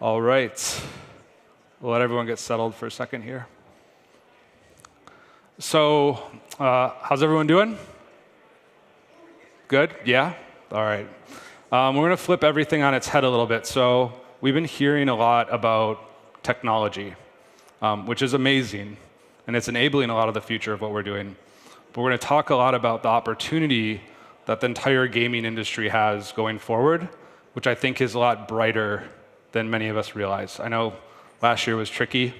All right. We'll let everyone get settled for a second here. So, how's everyone doing? Good? Yeah? All right. We're going to flip everything on its head a little bit. So, we've been hearing a lot about technology, which is amazing, and it's enabling a lot of the future of what we're doing. But we're going to talk a lot about the opportunity that the entire gaming industry has going forward, which I think is a lot brighter than many of us realize. I know last year was tricky,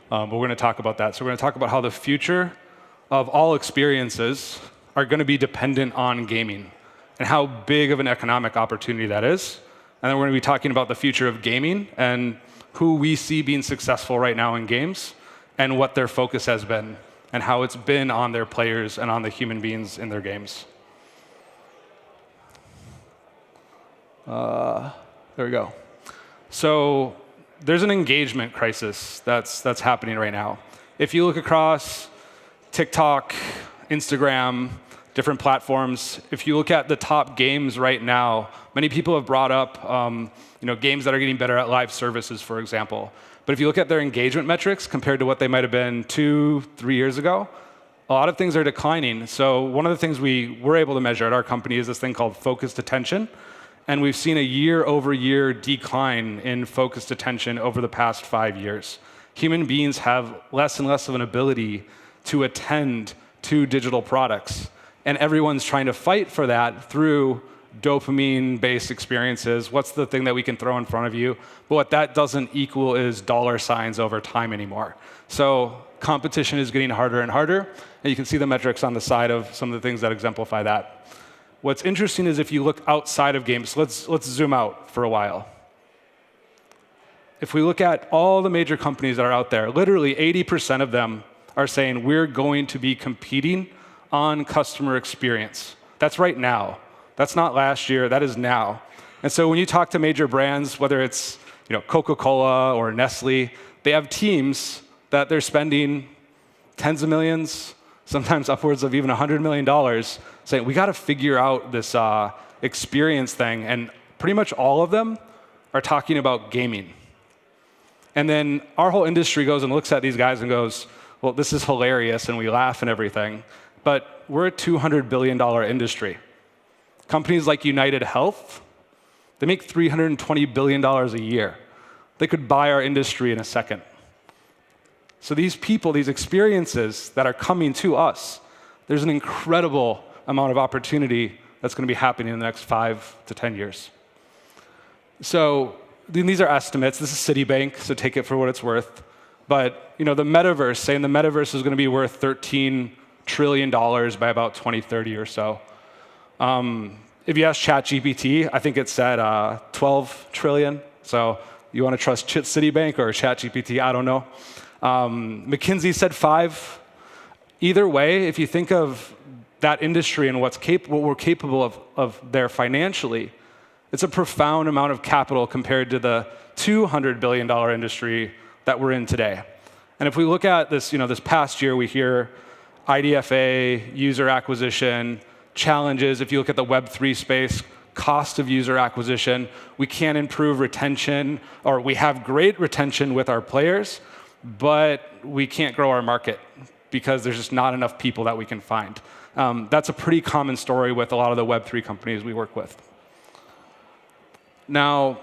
but we're going to talk about that. So we're going to talk about how the future of all experiences are going to be dependent on gaming and how big of an economic opportunity that is. And then we're going to be talking about the future of gaming and who we see being successful right now in games and what their focus has been and how it's been on their players and on the human beings in their games. There we go. So there's an engagement crisis that's happening right now. If you look across TikTok, Instagram, different platforms, if you look at the top games right now, many people have brought up games that are getting better at live services, for example. But if you look at their engagement metrics compared to what they might have been 2-3 years ago, a lot of things are declining. So one of the things we were able to measure at our company is this thing called focused attention. And we've seen a year-over-year decline in focused attention over the past 5 years. Human beings have less and less of an ability to attend to digital products. And everyone's trying to fight for that through dopamine-based experiences. What's the thing that we can throw in front of you? But what that doesn't equal is dollar signs over time anymore. So competition is getting harder and harder. And you can see the metrics on the side of some of the things that exemplify that. What's interesting is if you look outside of games, let's zoom out for a while. If we look at all the major companies that are out there, literally 80% of them are saying we're going to be competing on customer experience. That's right now. That's not last year, that is now. And so when you talk to major brands, whether it's Coca-Cola or Nestle, they have teams that they're spending tens of millions, sometimes upwards of even $100 million, saying, we got to figure out this experience thing. And pretty much all of them are talking about gaming. And then our whole industry goes and looks at these guys and goes, well, this is hilarious, and we laugh and everything. But we're a $200 billion industry. Companies like United Health, they make $320 billion a year. They could buy our industry in a second. So these people, these experiences that are coming to us, there's an incredible amount of opportunity that's going to be happening in the next 5 to 10 years. So these are estimates. This is Citibank, so take it for what it's worth. But the metaverse, saying the metaverse is going to be worth $13 trillion by about 2030 or so. If you ask ChatGPT, I think it said 12 trillion. So you want to trust Citibank or ChatGPT? I don't know. McKinsey said 5. Either way, if you think of that industry and what we're capable of there financially, it's a profound amount of capital compared to the $200 billion industry that we're in today. And if we look at this, this past year, we hear IDFA, user acquisition, challenges. If you look at the Web3 space, cost of user acquisition, we can't improve retention, or we have great retention with our players, but we can't grow our market because there's just not enough people that we can find. That's a pretty common story with a lot of the Web3 companies we work with. Now,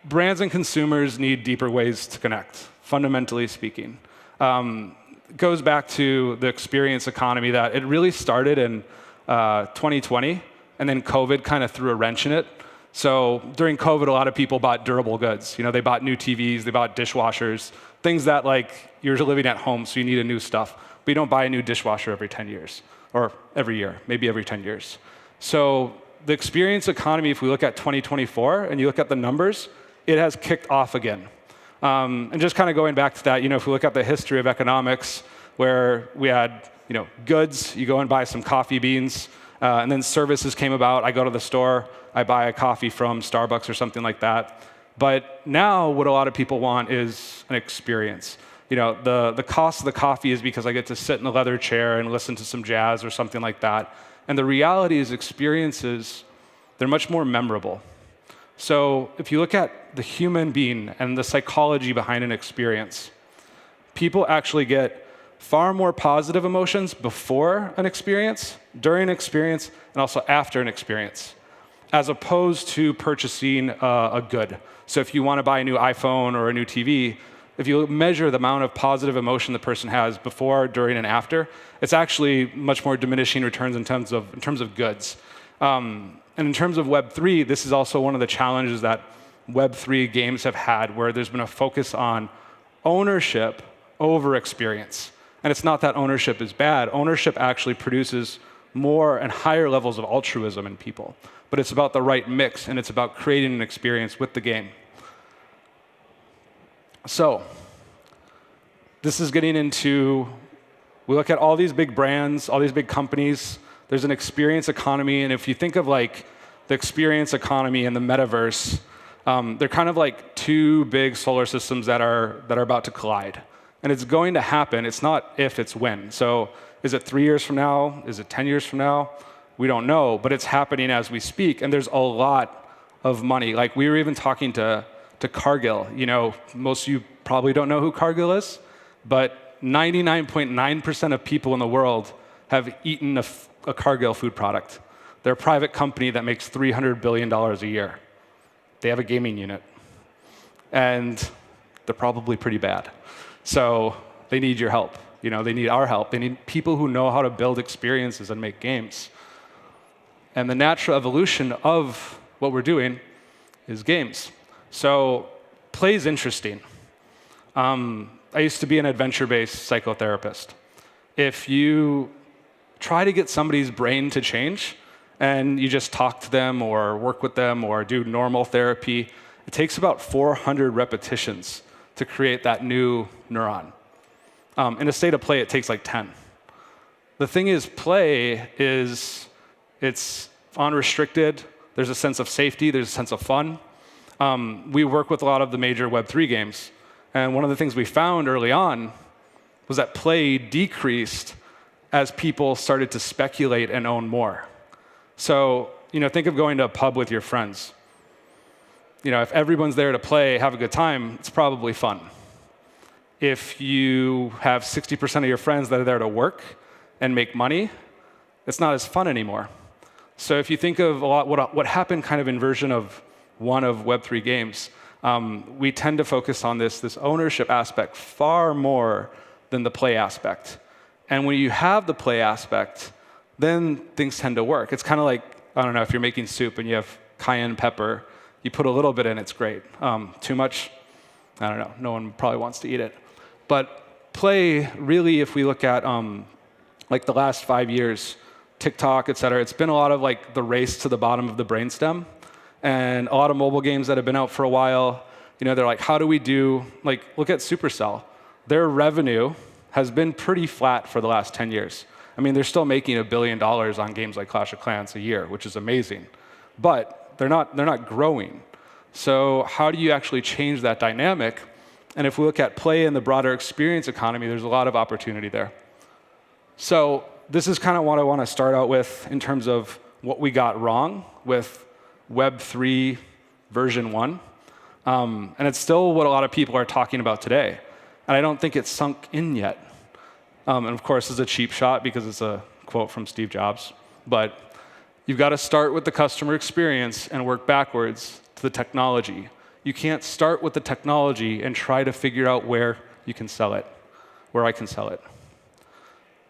brands and consumers need deeper ways to connect, fundamentally speaking. It goes back to the experience economy that it really started in 2020, and then COVID kind of threw a wrench in it. So during COVID, a lot of people bought durable goods. They bought new TVs, they bought dishwashers, things that you're living at home, so you need a new stuff. But you don't buy a new dishwasher every 10 years, or every year, maybe every 10 years. So the experience economy, if we look at 2024 and you look at the numbers, it has kicked off again. And just kind of going back to that, if we look at the history of economics, where we had goods, you go and buy some coffee beans, and then services came about. I go to the store, I buy a coffee from Starbucks or something like that. But now what a lot of people want is an experience. The cost of the coffee is because I get to sit in a leather chair and listen to some jazz or something like that. And the reality is experiences, they're much more memorable. So if you look at the human being and the psychology behind an experience, people actually get far more positive emotions before an experience, during an experience, and also after an experience, as opposed to purchasing a good. So if you want to buy a new iPhone or a new TV, if you measure the amount of positive emotion the person has before, during, and after, it's actually much more diminishing returns in terms of goods. And in terms of Web3, this is also one of the challenges that Web3 games have had, where there's been a focus on ownership over experience. And it's not that ownership is bad. Ownership actually produces more and higher levels of altruism in people. But it's about the right mix, and it's about creating an experience with the game. So this is getting into, we look at all these big brands, all these big companies. There's an experience economy, and if you think of like the experience economy and the metaverse, they're kind of like two big solar systems that are about to collide. And it's going to happen. It's not if, it's when. So is it 3 years from now? Is it 10 years from now? We don't know, but it's happening as we speak, and there's a lot of money. Like we were even talking to Cargill. You know, most of you probably don't know who Cargill is, but 99.9% of people in the world have eaten a Cargill food product. They're a private company that makes $300 billion a year. They have a gaming unit, and they're probably pretty bad. So they need your help. You know, they need our help. They need people who know how to build experiences and make games. And the natural evolution of what we're doing is games. So play is interesting. I used to be an adventure-based psychotherapist. If you try to get somebody's brain to change, and you just talk to them or work with them or do normal therapy, it takes about 400 repetitions to create that new neuron. In a state of play, it takes like 10. The thing is, play is, it's unrestricted. There's a sense of safety. There's a sense of fun. We work with a lot of the major Web3 games. And one of the things we found early on was that play decreased as people started to speculate and own more. So, you know, think of going to a pub with your friends. You know, if everyone's there to play, have a good time, it's probably fun. If you have 60% of your friends that are there to work and make money, it's not as fun anymore. So if you think of a lot, what happened kind of in version of one of Web3 games, we tend to focus on this ownership aspect far more than the play aspect. And when you have the play aspect, then things tend to work. It's kind of like, I don't know, if you're making soup and you have cayenne pepper, you put a little bit in, it's great. Too much, I don't know, no one probably wants to eat it. But play, really, if we look at like the last 5 years, TikTok, et cetera, it's been a lot of like the race to the bottom of the brainstem. And a lot of mobile games that have been out for a while, you know, they're like, how do we do, like, look at Supercell. Their revenue has been pretty flat for the last 10 years. I mean, they're still making $1 billion on games like Clash of Clans a year, which is amazing. But they're not growing. So how do you actually change that dynamic? And if we look at play in the broader experience economy, there's a lot of opportunity there. So this is kind of what I want to start out with in terms of what we got wrong with Web3 version 1. And it's still what a lot of people are talking about today. And I don't think it's sunk in yet. And of course, it's a cheap shot because it's a quote from Steve Jobs. But you've got to start with the customer experience and work backwards to the technology. You can't start with the technology and try to figure out where you can sell it, where I can sell it.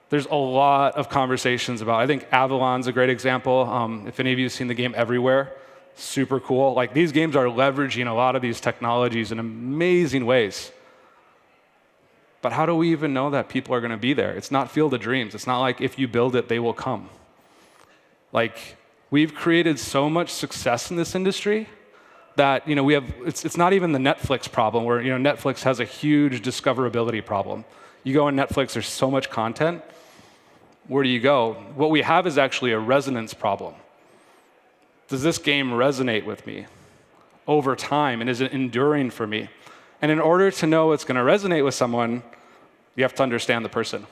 There's a lot of conversations about, I think Avalon's a great example. If any of you have seen the game Everywhere, super cool. Like, these games are leveraging a lot of these technologies in amazing ways. But how do we even know that people are going to be there? It's not Field of Dreams. It's not like if you build it, they will come. Like, we've created so much success in this industry that, you know, it's not even the Netflix problem where, you know, Netflix has a huge discoverability problem. You go on Netflix, there's so much content. Where do you go? What we have is actually a resonance problem. Does this game resonate with me over time, and is it enduring for me? And in order to know it's going to resonate with someone, you have to understand the person.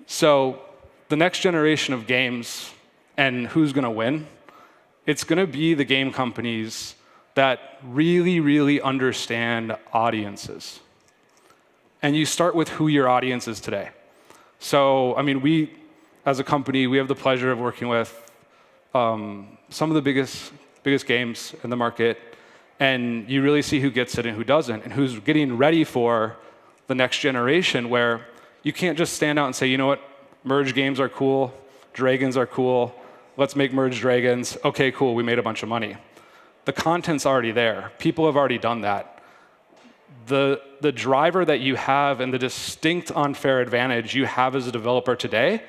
So the next generation of games and who's going to win It's going to be the game companies that really, really understand audiences. And you start with who your audience is today. So, I mean, we, as a company, we have the pleasure of working with some of the biggest games in the market, and you really see who gets it and who doesn't, and who's getting ready for the next generation, where you can't just stand out and say, you know what, merge games are cool, dragons are cool, let's make merge dragons. Okay, cool, we made a bunch of money. The content's already there. People have already done that. The driver that you have and the distinct unfair advantage you have as a developer today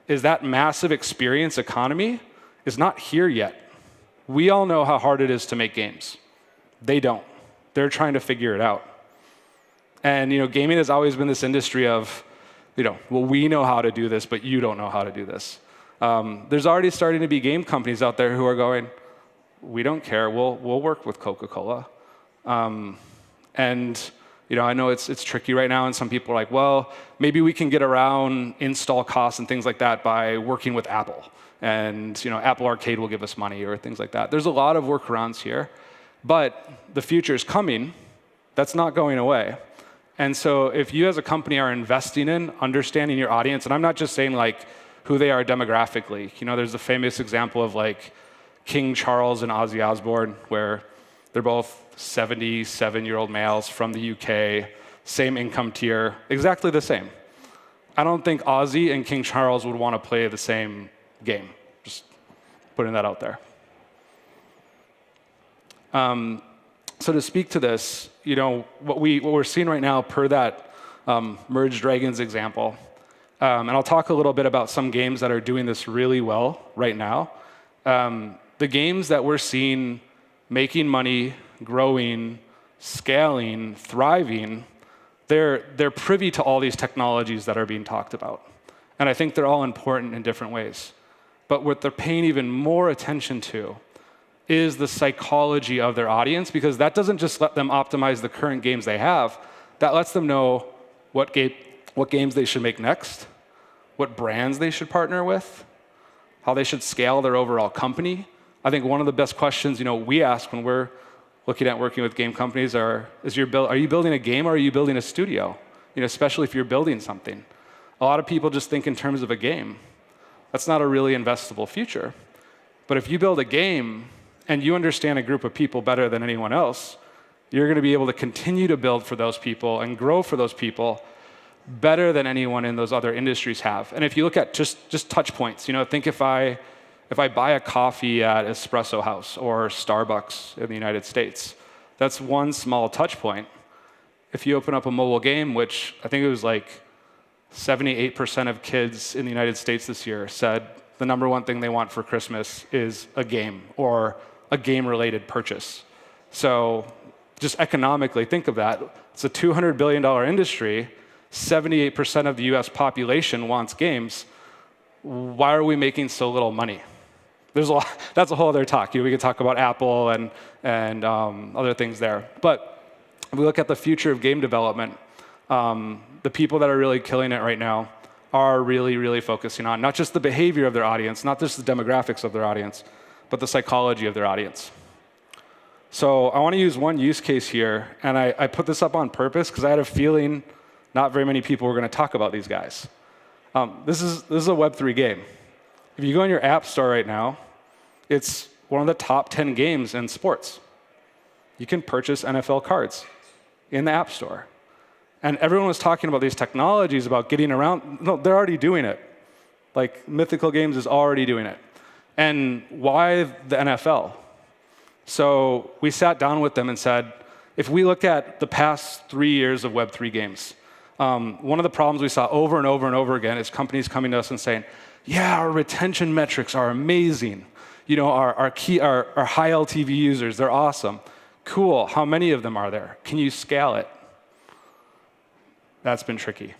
is that massive experience economy is not here yet. We all know how hard it is to make games. They don't. They're trying to figure it out. And gaming has always been this industry of, well, we know how to do this, but you don't know how to do this. There's already starting to be game companies out there who are going, we don't care, we'll work with Coca-Cola. And I know it's tricky right now, and some people are like, well, maybe we can get around install costs and things like that by working with Apple. And Apple Arcade will give us money or things like that. There's a lot of workarounds here, but the future is coming. That's not going away. And so if you as a company are investing in understanding your audience, and I'm not just saying like who they are demographically. There's the famous example of like King Charles and Ozzy Osbourne, where they're both 77-year-old males from the UK, same income tier, exactly the same. I don't think Ozzy and King Charles would want to play the same game. Just putting that out there. So to speak to this, what we're seeing right now per that Merge Dragons example, and I'll talk a little bit about some games that are doing this really well right now. The games that we're seeing making money, growing, scaling, thriving, they're privy to all these technologies that are being talked about. And I think they're all important in different ways. But what they're paying even more attention to is the psychology of their audience, because that doesn't just let them optimize the current games they have, that lets them know what games they should make next, what brands they should partner with, how they should scale their overall company. I think one of the best questions we ask when we're looking at working with game companies are you building a game or are you building a studio? Especially if you're building something. A lot of people just think in terms of a game. That's not a really investable future. But if you build a game and you understand a group of people better than anyone else, you're going to be able to continue to build for those people and grow for those people better than anyone in those other industries have. And if you look at just touch points, think if I buy a coffee at Espresso House or Starbucks in the United States, that's one small touch point. If you open up a mobile game, which I think it was like 78% of kids in the United States this year said the number one thing they want for Christmas is a game or a game-related purchase. So just economically, think of that. It's a $200 billion industry. 78% of the US population wants games. Why are we making so little money? There's a lot. That's a whole other talk. We could talk about Apple and other things there. But if we look at the future of game development, the people that are really killing it right now are really, really focusing on not just the behavior of their audience, not just the demographics of their audience, but the psychology of their audience. So I want to use one use case here, and I put this up on purpose because I had a feeling not very many people were going to talk about these guys. This is a Web3 game. If you go in your app store right now, it's one of the top 10 games in sports. You can purchase NFL cards in the app store. And everyone was talking about these technologies about getting around. No, they're already doing it. Like Mythical Games is already doing it. And why the NFL? So we sat down with them and said, if we look at the past 3 years of Web3 games, one of the problems we saw over and over and over again is companies coming to us and saying, yeah, our retention metrics are amazing. Our high LTV users, they're awesome. Cool, how many of them are there? Can you scale it? That's been tricky.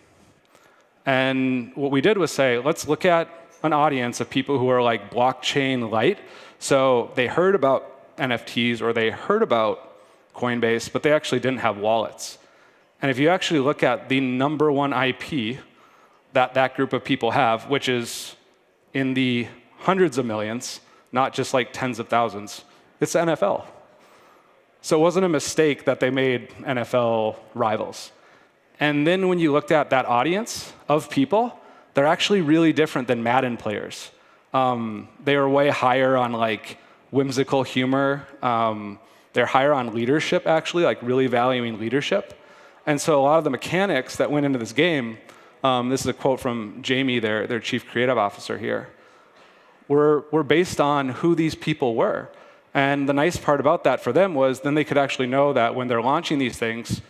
And what we did was say, let's look at an audience of people who are like blockchain light. So they heard about NFTs or they heard about Coinbase, but they actually didn't have wallets. And if you actually look at the number one IP that group of people have, which is in the hundreds of millions, not just like tens of thousands. It's the NFL. So it wasn't a mistake that they made NFL rivals. And then when you looked at that audience of people, they're actually really different than Madden players. They are way higher on like whimsical humor. They're higher on leadership, actually, like really valuing leadership. And so a lot of the mechanics that went into this game, this is a quote from Jamie, their chief creative officer here, were based on who these people were. And the nice part about that for them was then they could actually know that when they're launching these things,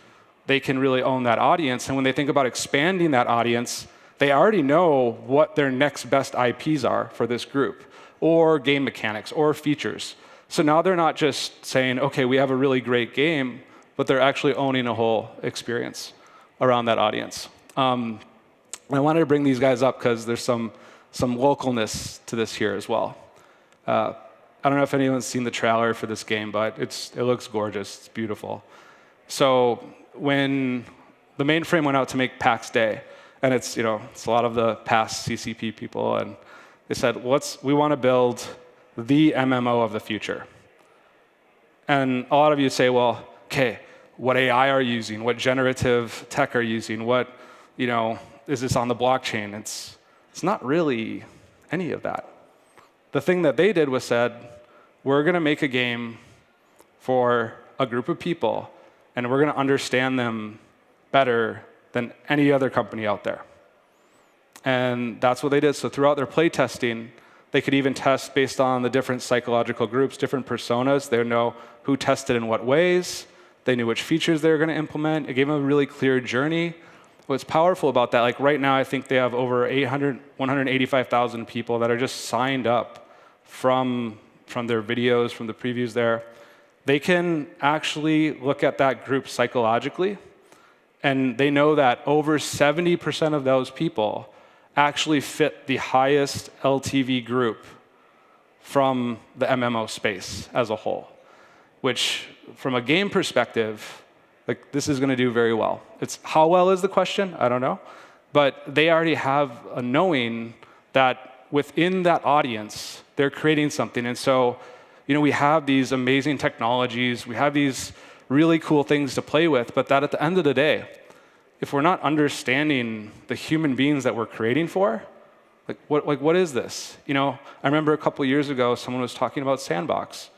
they can really own that audience. And when they think about expanding that audience, they already know what their next best IPs are for this group, or game mechanics, or features. So now they're not just saying, OK, we have a really great game, but they're actually owning a whole experience around that audience. I wanted to bring these guys up because there's some localness to this here as well. I don't know if anyone's seen the trailer for this game, but it looks gorgeous. It's beautiful. So when the mainframe went out to make PAX Day, and it's a lot of the past CCP people, and they said, we want to build the MMO of the future. And a lot of you say, well, OK, what AI are you using? What generative tech are you using? What, is this on the blockchain? It's not really any of that. The thing that they did was said, we're going to make a game for a group of people, and we're going to understand them better than any other company out there. And that's what they did. So throughout their play testing, they could even test based on the different psychological groups, different personas. They would know who tested in what ways. They knew which features they were going to implement. It gave them a really clear journey. What's powerful about that, like right now, I think they have over 185,000 people that are just signed up from their videos, from the previews there. They can actually look at that group psychologically, and they know that over 70% of those people actually fit the highest LTV group from the MMO space as a whole, which from a game perspective, like this is going to do very well. It's how well is the question? I don't know. But they already have a knowing that within that audience, they're creating something. And so, we have these amazing technologies. We have these really cool things to play with. But that at the end of the day, if we're not understanding the human beings that we're creating for, what is this? I remember a couple years ago, someone was talking about Sandbox.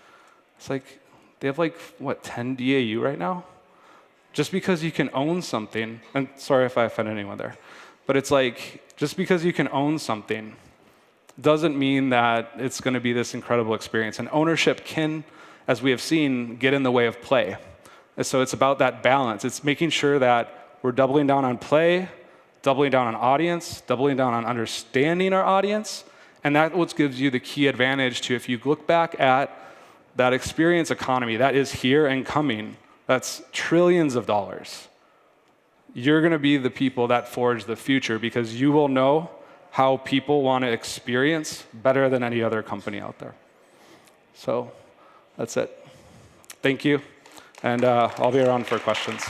It's like, they have 10 DAU right now? Just because you can own something, and sorry if I offended anyone there, but it's like, just because you can own something doesn't mean that it's going to be this incredible experience. And ownership can, as we have seen, get in the way of play. And so it's about that balance. It's making sure that we're doubling down on play, doubling down on audience, doubling down on understanding our audience, and that's what gives you the key advantage to, if you look back at that experience economy that is here and coming, that's trillions of dollars. You're going to be the people that forge the future because you will know how people want to experience better than any other company out there. So that's it. Thank you. And I'll be around for questions.